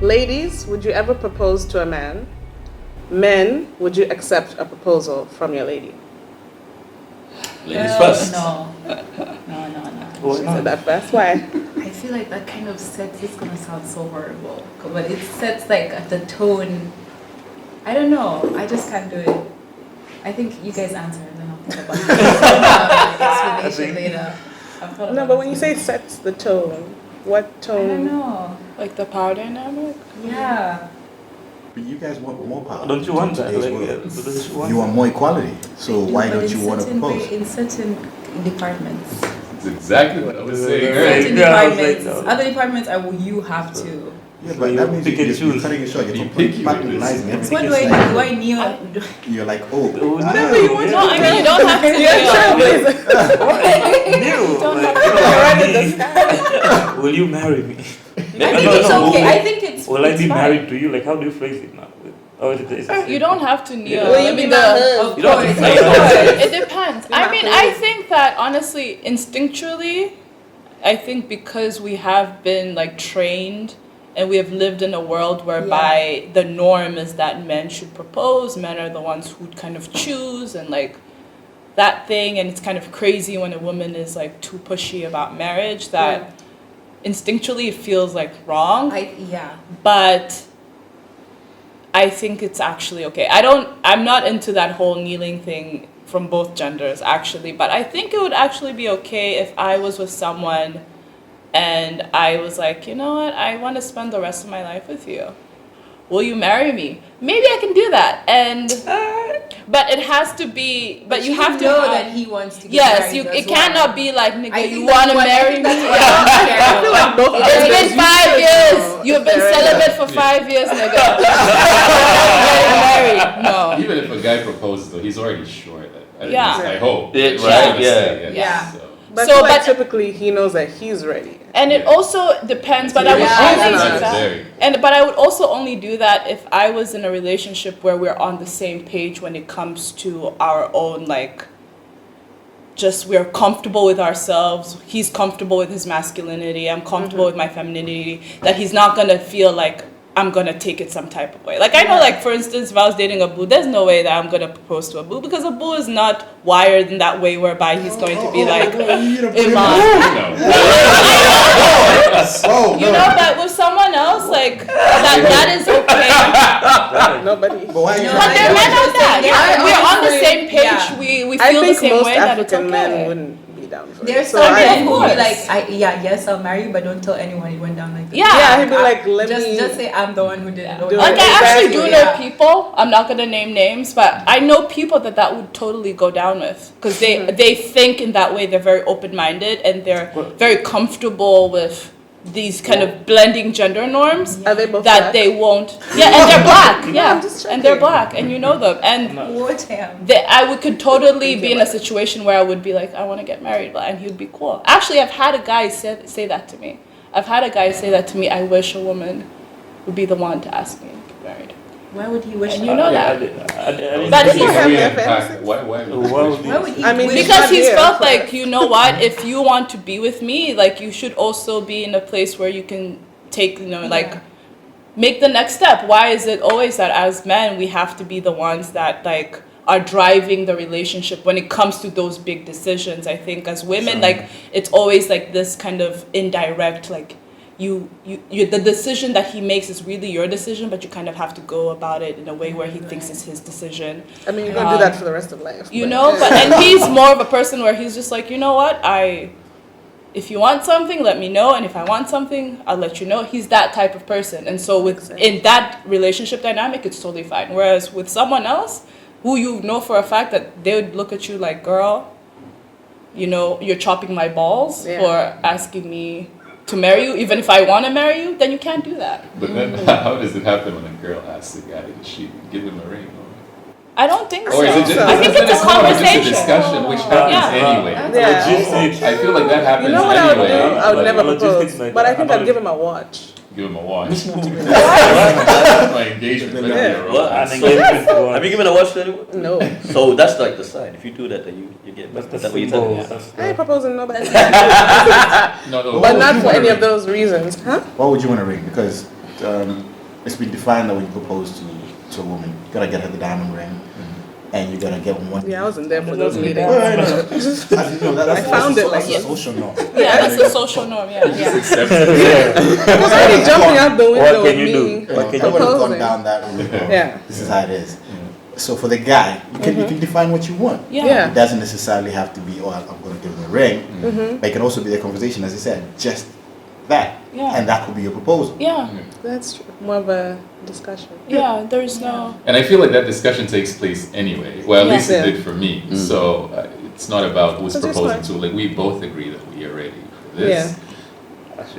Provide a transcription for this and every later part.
Ladies, would you ever propose to a man? Men, would you accept a proposal from your lady? Ladies first. No. She said that first. Why? I feel like that kind of sets, it's gonna sound so horrible, but it sets like the tone. I don't know. I just can't do it. I think you guys answer and then I'll think about it. Explanation later. No, but when you say sets the tone, what I tone? don't know. Like the power dynamic? Yeah. But you guys want more power. Don't you want that? Today's Like, world. don't you want You want more equality. So why But don't you want to propose? In certain departments. That's exactly what I was saying Yeah. earlier. Certain Yeah, I was departments. like, no. Other departments, you have to. Yeah, So but you that means pick and you're choose. cutting it short. Be You're picky with patronizing this. What everything. do I do? Do I kneel? You're like, oh, Whatever you want No, I mean, you don't have to You're a trailblazer. Will you marry me? I think it's okay. I think it's. Will I it's be fine. married to you? Like, how do you phrase it now? Or is it You don't have to kneel. Will you I be mean, my husband? Of You don't have to course. say that. it depends. I mean, I think that honestly, instinctually, I think because we have been like trained and we have lived in a world whereby the norm is that men should propose, men are the ones who kind of choose and like that thing, and it's kind of crazy when a woman is like too pushy about marriage that instinctually it feels like wrong. Yeah. But I think it's actually okay. I'm not into that whole kneeling thing from both genders actually, but I think it would actually be okay if I was with someone and I was like, you know what, I want to spend the rest of my life with you. Will you marry me? Maybe I can do that. And but it has to be, but you have to know have, that he wants to get yes, married. you as it well. cannot be like, nigga, I you think want to that's what- I marry think me? that's what Yeah. I'm scared I feel of. like both It's been 5 years. know. You've been Fair celibate for 5 years, nigga. Getting married. No. Even if a guy proposes, though, he's already sure that. At Yeah. least, I hope. Yeah, He's right, gonna yeah. say yes, Yeah. so. But So, I feel like but- typically he knows that he's ready. And it also depends, but I would Yeah, only that's do not that. But I would also only do that if I was in a relationship where we're on the same page when it comes to our own like just we're comfortable with ourselves. He's comfortable with his masculinity. I'm comfortable with my femininity. That he's not gonna feel like I'm gonna take it some type of way. Like I know, like for instance, if I was dating a boo, there's no way that I'm gonna propose to a boo because a boo is not wired in that way whereby he's going to be like, Iman. oh, You know, but with someone else, like that is okay. Nobody. But why are you But there are men like that. Yeah, we're on the same page. Yeah. We I feel the think same most way that it's African men okay. wouldn't be down for There's it. So some I- men who course. be like, yes, I'll marry you, but don't tell anyone it went down like that. Yeah. he'd be like, let just, me. just say I'm the one who did it. Don't Do worry. Like I actually do know Yeah. people. I'm not gonna name names, but I know people that would totally go down with because they think in that way. They're very open minded and they're very comfortable with these kind of blending gender norms. Are they both That black? they won't. Yeah, and they're black. I'm Yeah, just and they're checking. black, and you know them. And What him? could totally be in a situation where I would be like, I want to get married, and he would be cool. Actually, I've had a guy say that to me. I've had a guy say that to me. I wish a woman would be the one to ask me to get married. Why would he wish? And you know that. But he- have Really their unpack fantasy. why Why would he? I mean, wish? Because he's Yeah. felt like, you know what, if you want to be with me, like you should also be in a place where you can take, like make the next step. Why is it always that as men we have to be the ones that like are driving the relationship when it comes to those big decisions? I think as women, like it's always like this kind of indirect, like you the decision that he makes is really your decision, but you kind of have to go about it in a way where he thinks it's his decision. I mean, you're gonna do that for the rest of life. You know, and he's more of a person where he's just like, you know what, if you want something, let me know, and if I want something, I'll let you know. He's that type of person, and so in that relationship dynamic, it's totally fine. Whereas with someone else, who you know for a fact that they would look at you like, girl, you're chopping my balls for asking me to marry you, even if I want to marry you, then you can't do that. But then, how does it happen when a girl asks a guy, does she give him a ring? I don't think so. Or is it just, I think then it's a more of just conversation. a discussion, which happens Yeah. anyway. Yeah. I feel like that happens You know what I would do? anyway. I would Like never logistics propose, like but that. I think I'd give him a watch. Give him a watch. My engagement. better be a Yeah. An Rolex. engagement to Have you given a watch to anyone? No. So that's like the sign. If you do that, then you get That's married. the That's what you're telling me. symbol. Yeah? I ain't proposing nobody. No, But not for any of those reasons. Huh? Why would you want a ring? Because it's been defined that when you propose to a woman, you gotta get her the diamond ring, and you gotta get one. Yeah, I wasn't there for those meetings. Well, that's like a social norm. Yeah, that's a social norm. Yeah. Accept it. I was already jumping out the window What can with you me. do? What can I you would have gone proposing. down that route. Yeah. This is how it is. So for the guy, you can define what you want. Yeah. It doesn't necessarily have to be, I'm going to give him a ring. But it can also be a conversation, as you said, just that. Yeah. And that could be your proposal. Yeah. That's true. More of a discussion. Yeah. There's no. And I feel like that discussion takes place anyway. Well, at least Yeah. it did for me. So it's not about who's Because it's proposing fine. to. Like, we both agree that we are ready for this.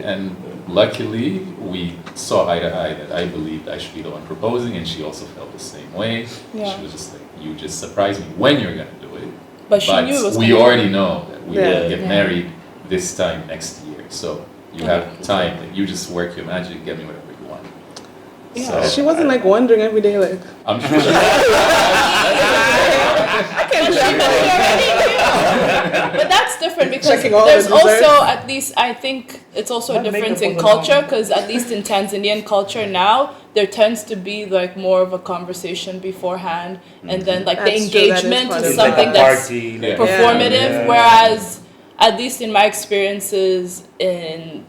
And luckily, we saw eye to eye that I believed I should be the one proposing, and she also felt the same way. Yeah. She was just like, "You just surprised me when you're gonna do it." But she knew it was we gonna already know that we will get Yeah. married this time next year. So you have time. Like, you just work your magic, get me whatever you want. Yeah. So She wasn't like wondering every day, like, I'm sure. But that's different because Checking all the there's also, desserts. at least I think it's also a That difference in makeup was culture, wrong. because at least in Tanzanian culture now there tends to be like more of a conversation beforehand, and then like the That's true, that is engagement part is of it. something like a that's party, Yeah. performative, Yeah. whereas at least in my experiences in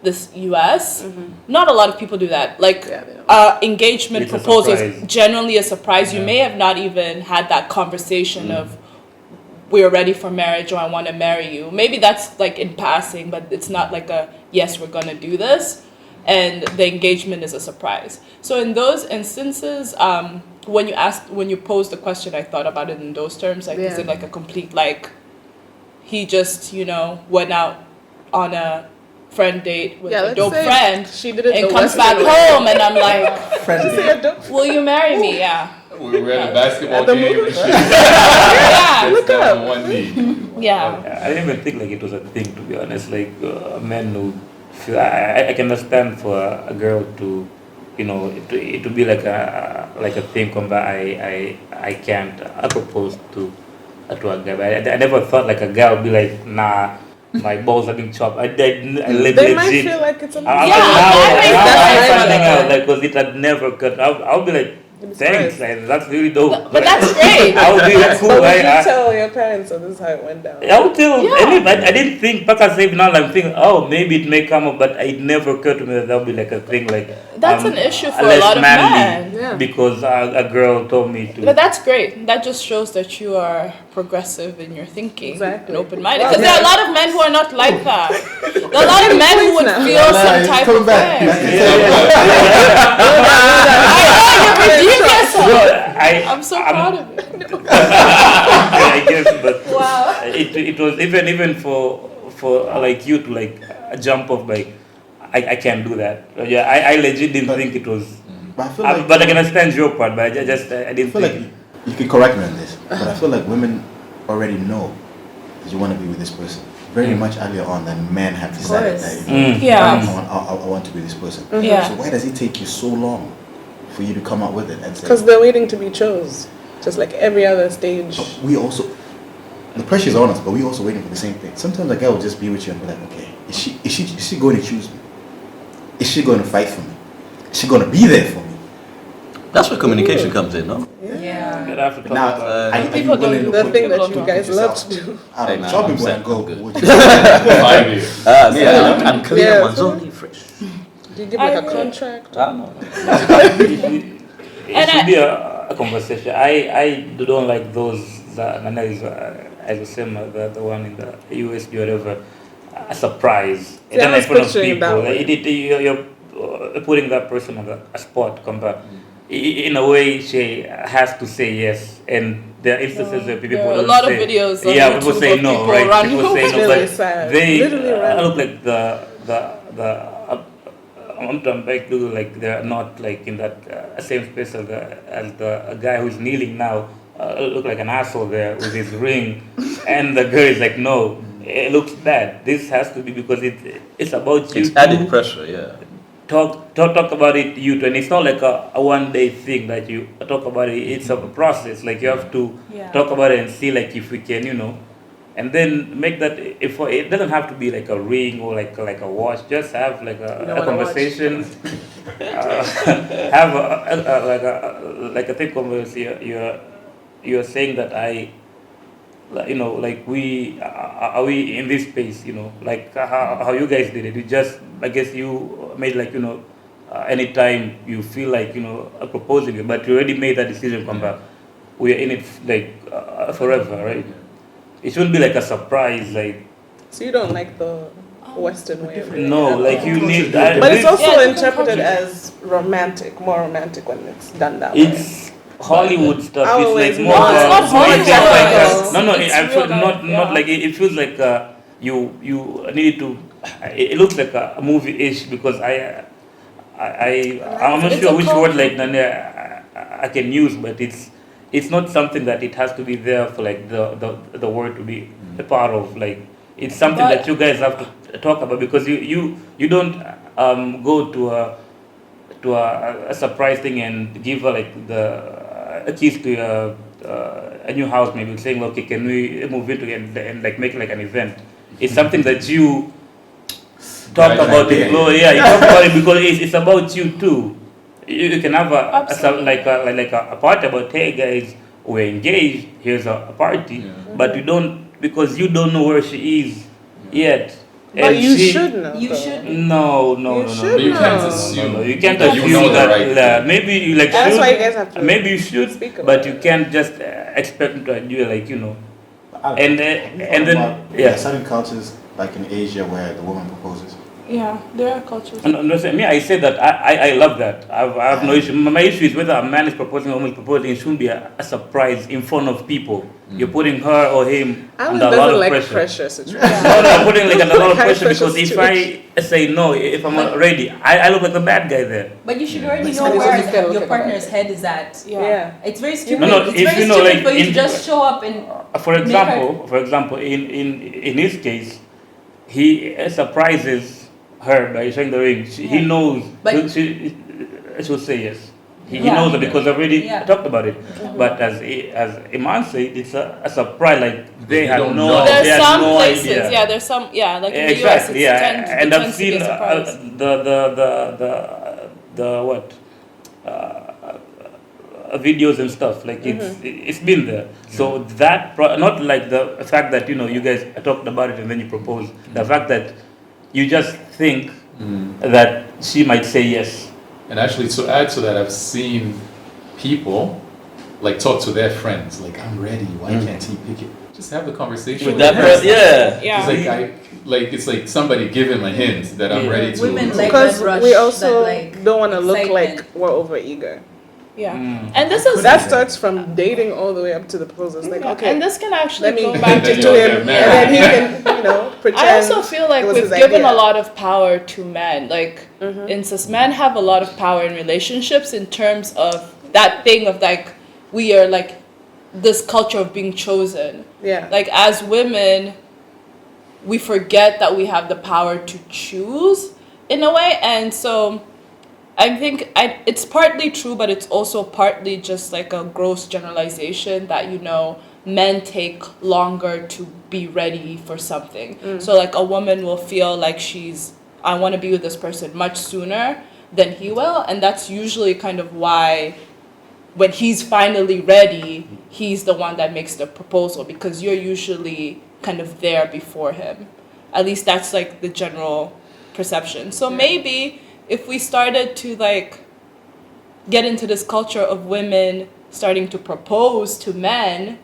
this US, not a lot of people do that. Like Yeah, they don't. engagement It's a proposal is surprise. generally a surprise. You Yeah. may have not even had that conversation of we're ready for marriage or I want to marry you. Maybe that's like in passing, but it's not like a yes, we're going to do this. And the engagement is a surprise. So in those instances, when you posed the question, I thought about it in those terms. Like, is Yeah. it like a complete, like, he just, went out on a friend date with a let's dope say friend she did it and the comes Western back way. home and I'm like, Friendly. Say a dope. will you marry me? Yeah. We were at a basketball At the game movie. and she Yeah. gets down on one knee. Yeah. I didn't even think like it was a thing, to be honest. Like men who feel, I can understand for a girl to, it to be like a thing. But I can't propose to a guy. But I never thought like a guy would be like, nah, my balls are being chopped. I They might feel like it's a I'm Yeah, that finding makes out sense. like because it had never cut. I'll be like, thanks, like, that's really dope. But that's great. I would be like, cool. But would you I tell your parents so this is how it went down? would tell. Yeah. I didn't think. Paka said now I'm thinking, oh, maybe it may come up, but it never occurred to me that would be like a thing. Like That's an issue for a less lot of manly men. Yeah. because a girl told me to. But that's great. That just shows that you are progressive in your thinking Exactly. and open-minded. Well, Because there are a lot of men who are not like that. There are a lot of men who would Now. feel some he's type coming of back. way. I know, you redeemed yourself. No, I'm so proud of you. I guess, but Wow. it was even for like you to like jump off like I can't do that. Yeah, I legit didn't think it was. But I feel like, But I can understand your part, but I I didn't feel like think. you can correct me on this, but I feel like women already know that you want to be with this person very much earlier on than men have decided course. that you know, Yeah. I want to be this person. Yeah. So why does it take you so long for you to come up with it and say? Because they're waiting to be chose, just like every other stage. But we also, the pressure is on us, but we also waiting for the same thing. Sometimes a girl will just be with you and be like, okay, is she going to choose me? Is she going to fight for me? Is she going to be there for me? That's where communication comes in, no? Yeah. You'd have to talk Now, about are you People don't willing do to The put thing that yourself you guys love to do. out Hey, of nah, shopping I'm mall set, and go? I'm good. would you- 5 years. I'm clear, Yeah. Manzoni, fresh. Do you give like I a agree. contract? No. it should be a conversation. I don't like those that Nana is as the same the one in the USD or whatever. A surprise. See, I Then was in front of picturing it that people, way. you're putting that person on a spot. In a way, she has to say yes, and there are instances where people There are a don't lot of say, videos on yeah, YouTube people say of no, people right? running People say It's no, really but sad. they Literally running. look like the I'm back to like they're not like in that same space as the guy who's kneeling now. Look like an asshole there with his ring, and the girl is like, no, it looks bad. This has to be because it's about you. It's added pressure, yeah. Talk about it, you two, and it's not like a one day thing that you talk about it. It's a process. Like you have to Yeah. talk about it and see like if we can, and then make that. If it doesn't have to be like a ring or like a watch, just have like You don't a want a watch. conversation. have like a thing conversation. You're saying that like we are we in this space, like how you guys did it. You just, I guess you made like anytime you feel like proposing it, but you already made that decision. Come back, we are in it like forever, right? It shouldn't be like a surprise, like. So you don't like the Western way of doing No, it? like you need. But it's also Yeah, interpreted as romantic, more romantic when it's done that way. It's Hollywood stuff. Oh, It's it's like more. not. It's not it's Hollywood. no, It's I feel real life, not yeah. like it feels like you need to. It looks like a movie-ish because I'm not It's sure a which culture. word like I can use, but it's not something that it has to be there for like the word to be a part of. Like it's something But- that you guys have to talk about because you don't go to a surprise thing and give her like a keys to a new house, maybe saying, okay, can we move into it and like make it like an event. It's something that you talk Right, about right, it. yeah. Oh, yeah, you talk about it because it's about you too. You can have Absolutely. a party about, hey guys, we're engaged. Here's a party, but you don't, because you don't know where she is yet. But And you she- should know. You though. should. No, You no. should But you can't know. assume. No, you can't that you assume know the that. right thing. Maybe you like That's should. why you guys have to Maybe you should, speak about but you it. can't just expect to do it like And then there yeah. are certain cultures like in Asia where the woman proposes. Yeah, there are cultures. No, me, I say that I love that. I have no issue. My issue is whether a man is proposing or a woman is proposing. It shouldn't be a surprise in front of people. You're putting her or him Alan under a lot doesn't of like pressure. pressure situation. No, I'm putting like under a lot of High pressure pressure because if I say no, if I'm not ready, I look like the bad guy there. But you should already It's know because where you can look your at partner's it. head is at. Yeah. It's very stupid. No, no, it's if very you know, stupid like, for you to in- just show up and For example, in his case, he surprises her by showing the ring. He Yeah. knows. But- She'll say yes. He Yeah. knows it because I've already Yeah. talked about it. But as Iman said, it's a surprise. Like they You had don't no, know. they There's had some no places, idea. yeah, there's some, yeah, like in the US, Exactly, yeah. And I've tends to be seen a surprise. the what videos and stuff. Like it's been there. So that not like the fact that you guys talked about it and then you propose. The fact that you just think that she might say yes. And actually, to add to that, I've seen people like talk to their friends, like, I'm ready, why can't he pick it? Just have the conversation With that them. person, yeah. Yeah. It's like somebody give him a hint that I'm Yeah. ready to. Women like Because that rush, we also that, like, don't want to look excitement. like we're over eager. Yeah. Mm. And this is, That starts from dating all the way up to the proposal. It's like, yeah, okay, and this can actually let me go give back it Then to you'll him, get and married. then he can, pretend. I also feel like it was we've his given idea. a lot of power to men. Like, instance, men have a lot of power in relationships in terms of that thing of like, we are like this culture of being chosen. Yeah. Like, as women, we forget that we have the power to choose in a way. And so I think it's partly true, but it's also partly just like a gross generalization that, men take longer to be ready for something. So like a woman will feel like I want to be with this person much sooner than he will. And that's usually kind of why when he's finally ready, he's the one that makes the proposal because you're usually kind of there before him. At least that's like the general perception. So maybe if we started to like get into this culture of women starting to propose to men,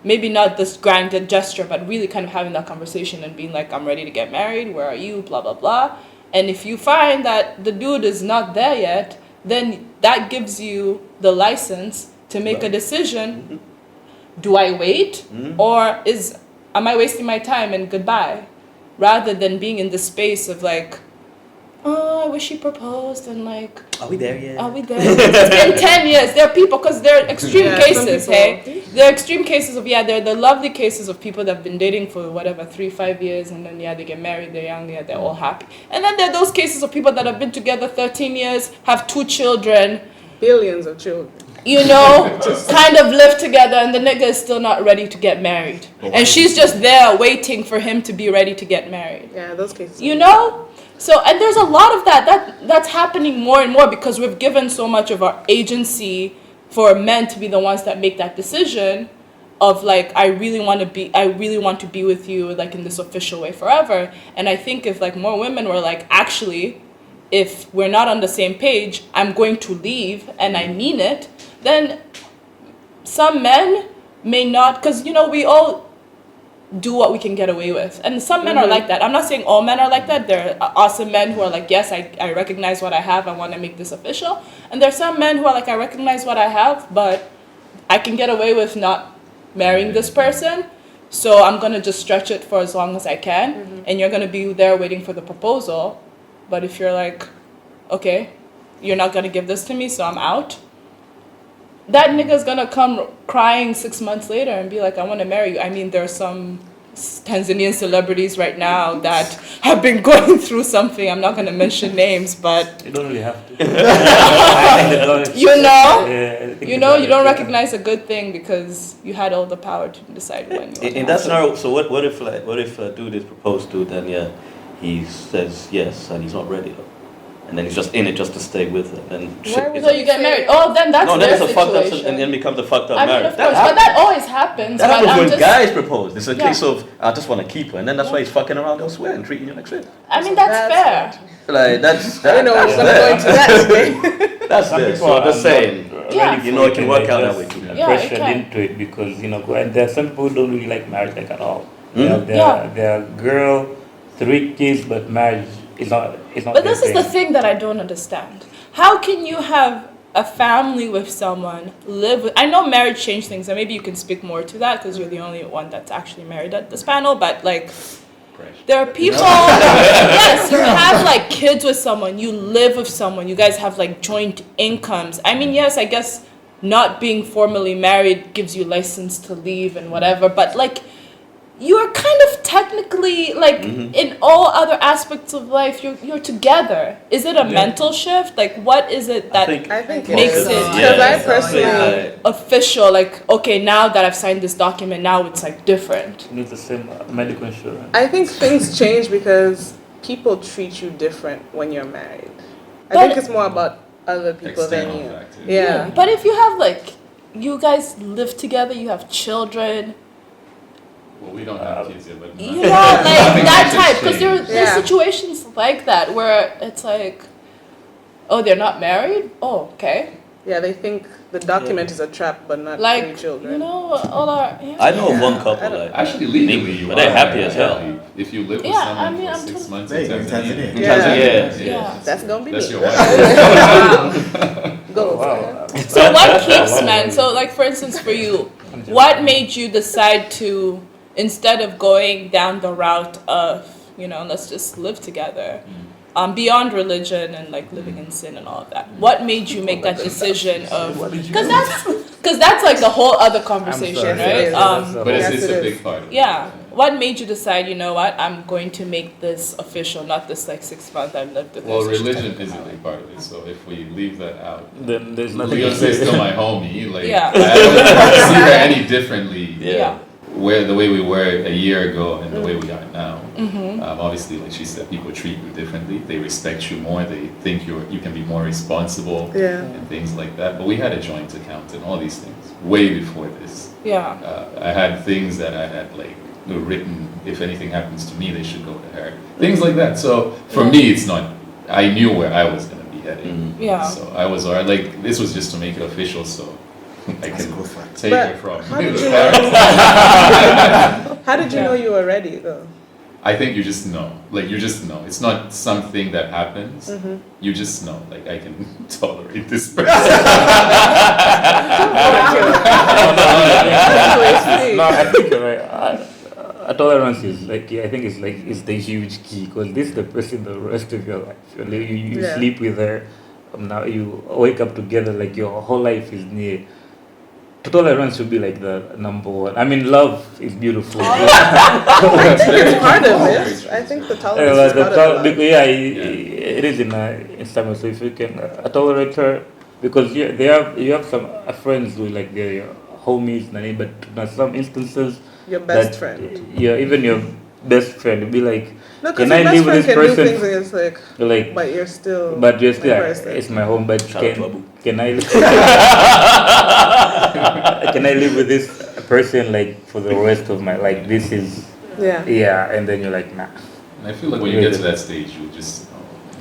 maybe not this grand gesture, but really kind of having that conversation and being like, I'm ready to get married, where are you, blah, blah, blah. And if you find that the dude is not there yet, then that gives you the license to make a decision. Do I wait? Or am I wasting my time and goodbye? Rather than being in the space of like, oh, I wish he proposed and like, Are we there yet? are we there? It's been 10 years. There are people, because there are extreme Yeah, some cases, people- hey? There are extreme cases of, there are the lovely cases of people that have been dating for whatever, 3-5 years, and then, they get married, they're young, they're all happy. And then there are those cases of people that have been together 13 years, have 2 children, Billions of children. kind of live together, and the nigga is still not ready to get married. And she's just there waiting for him to be ready to get married. Yeah, those cases. So, and there's a lot of that's happening more and more because we've given so much of our agency for men to be the ones that make that decision of like, I really want to be with you like in this official way forever. And I think if like more women were like, actually, if we're not on the same page, I'm going to leave and I mean it, then some men may not, because we all do what we can get away with, and some men are like that. I'm not saying all men are like that. There are awesome men who are like, yes, I recognize what I have, I want to make this official, and there's some men who are like, I recognize what I have, but I can get away with not marrying this person, so I'm gonna just stretch it for as long as I can, and you're gonna be there waiting for the proposal. But if you're like, okay, you're not gonna give this to me, so I'm out, that nigga's gonna come crying 6 months later and be like, I want to marry you. I mean, there are some Tanzanian celebrities right now that have been going through something. I'm not gonna mention names, but You don't really have to. you don't recognize a good thing because you had all the power to decide when. In that scenario, so what if a dude is proposed to, then he says yes and he's not ready though, and then he's just in it just to stay with it, and So you get married. Oh, then that's then their it's a fucked up, situation. and then becomes a fucked up I mean, marriage. of course, but that always happens. That but happens I'm when just, guys propose. It's a Yeah. case of I just want to keep her, and then that's why he's fucking around elsewhere and treating you like shit. I mean, that's fair. Like that's I don't know that's we're gonna go there. into that today. That's Some there. people So are I'm just saying, Yeah. you know, it can work out that way too. Yeah, it Pressured can. into it because and there are some people who don't really like marriage like at all. Mm. They're girl, 3 kids, but marriage is not. It's not. But their this is the thing that I don't understand. How can you have a family with someone, live with... I know marriage changed things, and maybe you can speak more to that because you're the only one that's actually married at this panel, but like... There are people, yes, you have like kids with someone, you live with someone, you guys have like joint incomes. I mean, yes, I guess not being formally married gives you license to leave and whatever, but like you're kind of technically like in all other aspects of life, you're together. Is it a mental shift? Like what is it that I think makes it it is. Because I personally, official? Like, okay, now that I've signed this document, now it's like different. You need the same medical insurance. I think things change because people treat you different when you're married. I But- think it's more about other people than External you. factors. Yeah. But if you have like, you guys live together, you have children, Well, we don't have kids yet, but you know, like that type. Because there's Yeah. situations like that where it's like, oh, they're not married? Oh, okay. Yeah, they think the document is a trap, but not Like, three children. you know, all our... Yeah. I know of one couple like Actually, legally, you but they're are happy married, as hell. yeah. If you live with Yeah, someone I mean, for I'm 6 totally- months There in you go, Tanzania, Tanzania. Yeah. Yeah. That's gonna be that's me. your wife. Goals. Wow. So what keeps men? So like for instance for you, what made you decide to, instead of going down the route of, you know, let's just live together, beyond religion and like living in sin and all of that, what made you make that decision of, because that's like the whole other conversation, right? But Yes, it's it a is. big part of it. Yeah. What made you decide, you know what, I'm going to make this official, not this like 6 months I've lived with Well, this. religion is a big part of it, so if we leave that out, Then there's nothing Leon to is still say. my homie. Like, Yeah. I don't see her any differently. Yeah. Where the way we were a year ago and the way we are now. Obviously, like she said, people treat you differently. They respect you more. They think you can be more responsible Yeah. and things like that. But we had a joint account and all these things way before this. Yeah. I had things that I had like written. If anything happens to me, they should go to her. Things like that. So for me, it's not. I knew where I was gonna be heading. Yeah. So I was alright. Like this was just to make it official, so I That's a can good fact. take But her from. how did you How did you know you were ready though? I think you just know. Like you just know. It's not something that happens. You just know. Like I can tolerate this person. No, I think you're right. Tolerance is like, I think it's the huge key because this is the person the rest of your life. You Yeah. sleep with her, now you wake up together, like your whole life is near. Tolerance should be like the number one. I mean, love is beautiful. I think it's part of it. I think the tolerance is part of it. It is in some way. So if you can tolerate her, because you have some friends who like they're your homies, but in some instances, Your best that, friend. Yeah, even your best friend will be like, No, because can I your live best with friend this can do things person? and it's like, Like, but you're still. but you're still, my person. it's my home. But Shout out to Abu. can I can I live with this person like for the rest of my like this is Yeah. and then you're like nah. And I feel like when you get to that stage, you just know,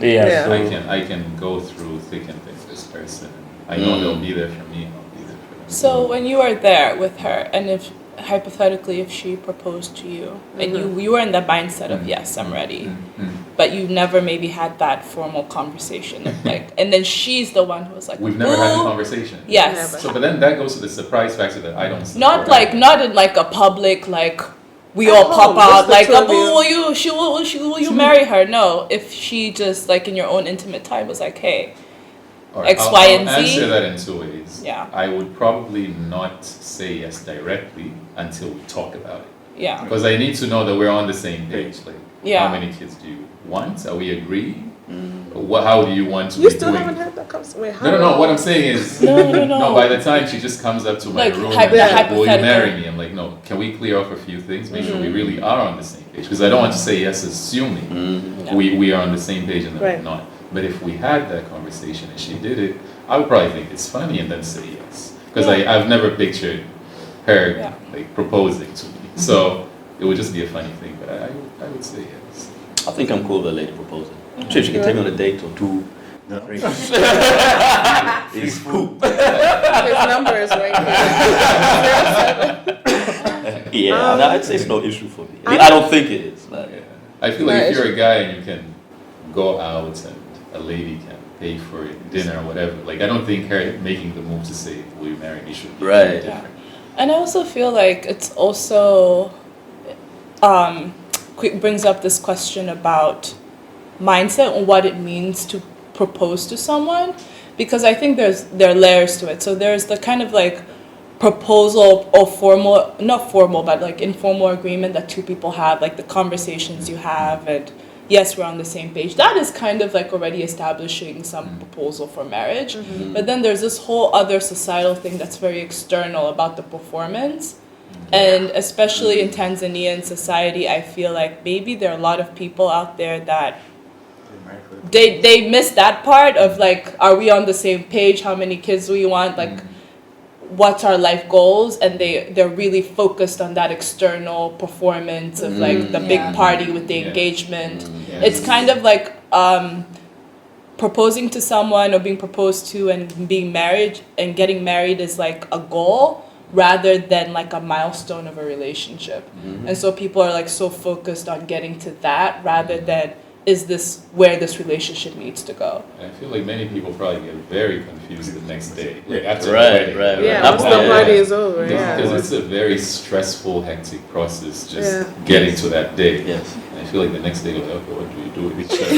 Yeah. Yeah. So I can go through thick and thin with this person. I know they'll be there for me. I'll be there for them. So when you were there with her, and if hypothetically if she proposed to you, and you were in the mindset of yes, I'm ready, but you never maybe had that formal conversation of like, and then she's the one who was like, We've never had a "Ooh." conversation. Yes. Never. So, but then that goes to the surprise factor that I don't. Not support. not in like a public like we At all home, pop out just the like two of "Abu, you." will you marry her?" No, if she just like in your own intimate time was like, "Hey, All right, X, Y, and I'll Z. answer that in two ways. Yeah. I would probably not say yes directly until we talk about it. yeah, Because I need to know that we're on the same page. Like, Yeah. how many kids do you want? Are we agreeing? How do you want to You be still doing? haven't had that conversation. Wait, how? No. What I'm saying is, No. by the time she just comes up to my Like, room hyp- and the says, "Will you hypothetical. marry me?" I'm like, "No. Can we clear off a few things? Make sure we really are on the same page." Because I don't want to say yes, assuming No. we are on the same page and then Right. we're not. But if we had that conversation and she did it, I would probably think it's funny and then say yes. Because I've never pictured her Yeah. like proposing to me, so it would just be a funny thing. But I would say yes. I think I'm cool with a lady proposing. Sure, she can take me on a date or two. No. It's cool. His number is right here. Yeah, no, I'd say it's no issue for me. I don't think it is. Like, Yeah. I feel like No, if you're a guy and you can go out and a lady can pay for dinner or whatever, like I don't think her making the move to say, "Will you marry me?" should be Right. different. And I also feel like it's also brings up this question about mindset and what it means to propose to someone, because I think there are layers to it. So there's the kind of like proposal or formal, not formal, but like informal agreement that two people have, like the conversations you have, and yes, we're on the same page. That is kind of like already establishing some proposal for marriage. But then there's this whole other societal thing that's very external about the performance. And especially in Tanzanian society, I feel like maybe there are a lot of people out there that they miss that part of like, are we on the same page? How many kids do we want? Like, what's our life goals? And they're really focused on that external performance of like the big party with the engagement. It's kind of like proposing to someone or being proposed to and being married and getting married is like a goal rather than like a milestone of a relationship. And so people are like so focused on getting to that rather than is this where this relationship needs to go. And I feel like many people probably get very confused the next day, like after the Right, wedding. right, Yeah, right. once the party is over, Because yeah. it's a very stressful, hectic process just Yeah. getting to that day. Yes. And I feel like the next day, like, okay, what do we do with each other?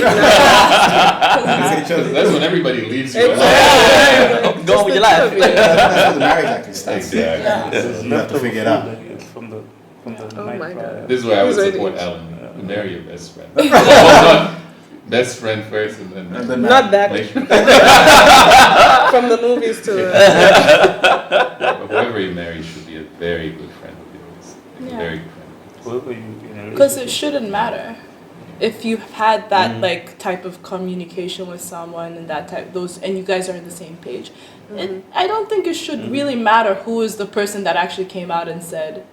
Because that's when everybody leaves you. Exactly. Go on with your life. That's how the marriage actually starts. Exactly. You have to figure it out. It's from the Oh night my prior. God. This is where I would He's already- support Alan. Marry your best friend. Well, not best friend first and then Not that. like, From the movies to whoever you marry should be a very good friend of yours. Like Yeah. a very good friend. Whoever you in a Because it relationship shouldn't matter if you've had that like type of communication with someone and that type those and you guys are on the same page. I don't think it should really matter who is the person that actually came out and said,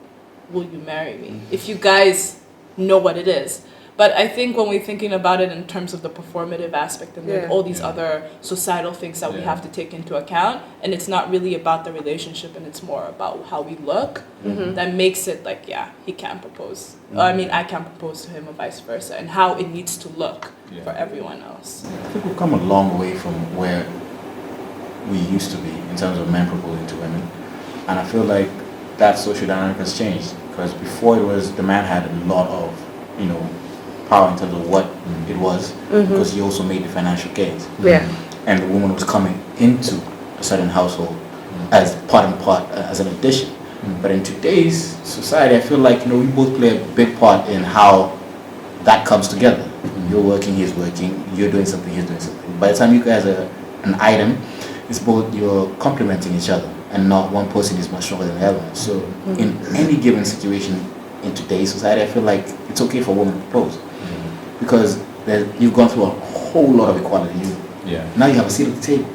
"Will you marry me?" If you guys know what it is. But I think when we're thinking about it in terms of the performative aspect and Yeah. all these other societal things that we Yeah. have to take into account, and it's not really about the relationship and it's more about how we look, that makes it like, yeah, he can propose. I mean, I can propose to him or vice versa, and how it needs to look for everyone else. I think we've come a long way from where we used to be in terms of men proposing to women. And I feel like that social dynamic has changed. Because before it was the man had a lot of, power in terms of what it was, because he also made the financial gains. yeah. And the woman was coming into a certain household as part and part, as an addition. But in today's society, I feel like, we both play a big part in how that comes together. You're working, he's working, you're doing something, he's doing something. By the time you guys are an item, it's both you're complementing each other and not one person is much stronger than the other. So in any given situation in today's society, I feel like it's okay for a woman to propose. because you've gone through a whole lot of equality. Yeah. Now you have a seat at the table.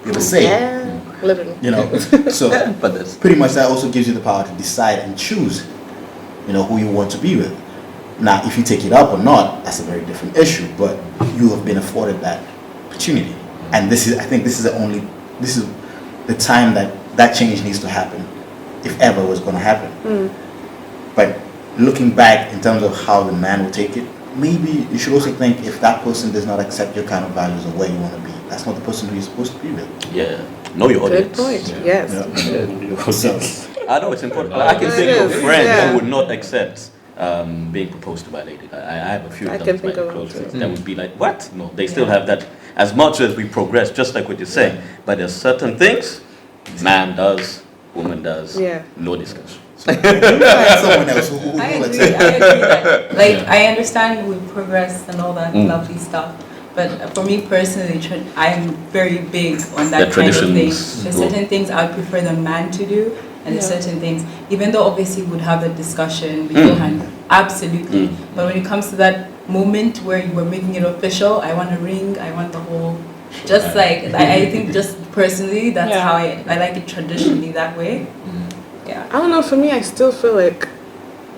You have a say. Yeah, literally. You know, so But that's pretty much that also gives you the power to decide and choose, you know, who you want to be with. Now, if you take it up or not, that's a very different issue. But you have been afforded that opportunity, and I think this is the time that change needs to happen, if ever was going to happen. But looking back in terms of how the man will take it, maybe you should also think if that person does not accept your kind of values or where you want to be, that's not the person who you're supposed to be with. yeah. Know your Good audience. point. Yeah. Yes. So, I know it's important. I can think It of is, friends yeah. who would not accept being proposed to by a lady. I have a few I of can them, my think of close them friends, too. that would be like, what? No, they still have that. As much as we progress, just like what you're saying, but there's certain things man does, woman does, Yeah. no discussion. find someone else who I will agree. accept. I agree that. Like, I understand with progress and all that lovely stuff, but for me personally, I'm very big on that The kind of thing. traditions There's go. certain things I would prefer the man to do, and there's certain things, even though obviously we would have a discussion beforehand, absolutely. But when it comes to that moment where you were making it official, I want a ring, I want the whole, just like, I think just personally, that's Yeah. how I like it traditionally that way. Yeah. I don't know, for me, I still feel like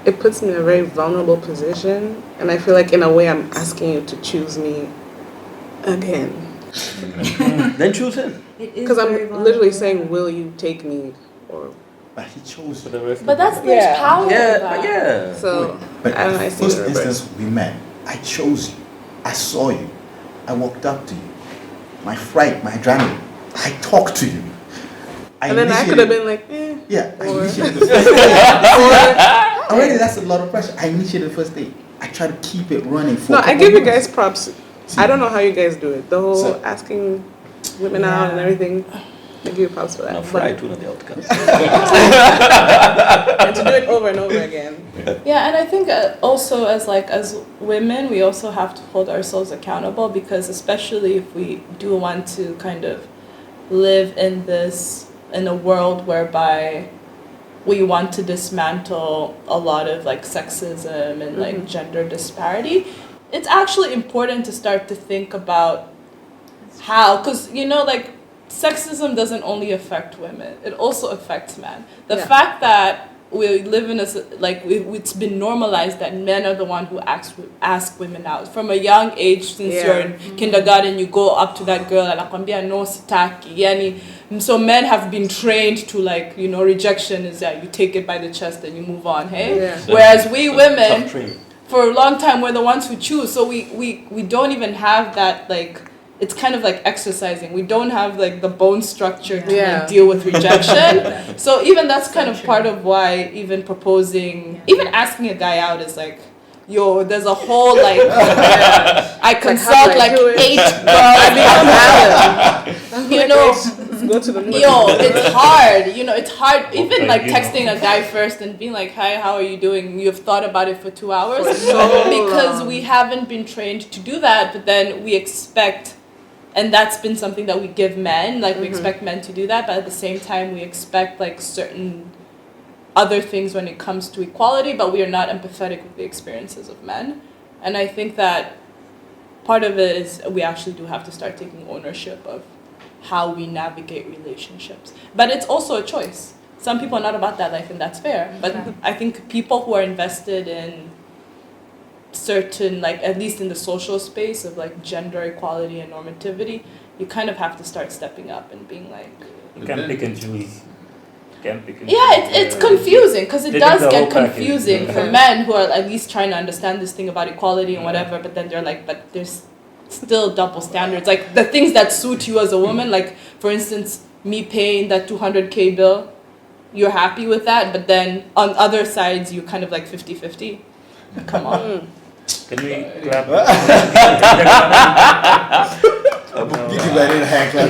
it puts me in a very vulnerable position, and I feel like in a way I'm asking you to choose me again. Then choose him. Because I'm literally saying, will you take me? Or But he chose For you. the rest But of that's the- there's Yeah. power in Yeah, that. yeah. so But I don't know, I the see first it reversed. instance we met, I chose you. I saw you. I walked up to you. My fright, my adrenaline. I talked to you. And then I could have been like, eh. Yeah, I Or- initiated the first date. Already, that's a lot of pressure. I initiated the first date. I try to keep it running for. No, a I couple give you months. guys props. I don't know how you guys do it. The whole So- asking women out and Yeah. everything. I give you props for that. Now, But- fry to the outcome. and to do it over and over again. Yeah, and I think also as women, we also have to hold ourselves accountable, because especially if we do want to kind of live in a world whereby we want to dismantle a lot of like sexism and like gender disparity, it's actually important to start to think about how, because like sexism doesn't only affect women, it also affects men. The Yeah. fact that we live in it's been normalized that men are the one who ask women out from a young age. Since Yeah. you're in kindergarten, you go up to that girl and anakwambia no sitaki, yani. So men have been trained to rejection is that you take it by the chest and you move on, hey. Yeah. Whereas we women, Tough training. for a long time, we're the ones who choose. So we don't even have that, like, it's kind of like exercising. We don't have like the bone structure to Yeah. like, deal with rejection. So even that's kind of part of why even proposing, even asking a guy out is like, yo, there's a whole like, I consult how do I like do it? 8 girls. You know, Let's go to the yo, it's hard. It's hard. Even like you know. texting a guy first and being like, "Hi, how are you doing?" You've thought about it for 2 hours For so because long. we haven't been trained to do that. But then we expect, and that's been something that we give men. Like we expect men to do that, but at the same time, we expect like certain other things when it comes to equality. But we are not empathetic with the experiences of men, and I think that part of it is we actually do have to start taking ownership of how we navigate relationships. But it's also a choice. Some people are not about that life, and that's fair. But Yeah. I think people who are invested in certain, like at least in the social space of like gender equality and normativity, you kind of have to start stepping up and being like, You can't pick and choose. Can't pick and yeah, choose. it's confusing because it They does take the get whole package. confusing for Yeah. men who are at least trying to understand this thing about equality and whatever, but then they're like, but there's still double standards. Like the things that suit you as a woman, like for instance, me paying that 200K bill, you're happy with that, but then on other sides, you kind of like 50-50. Come on. Can we clap? You do that in a hand clap.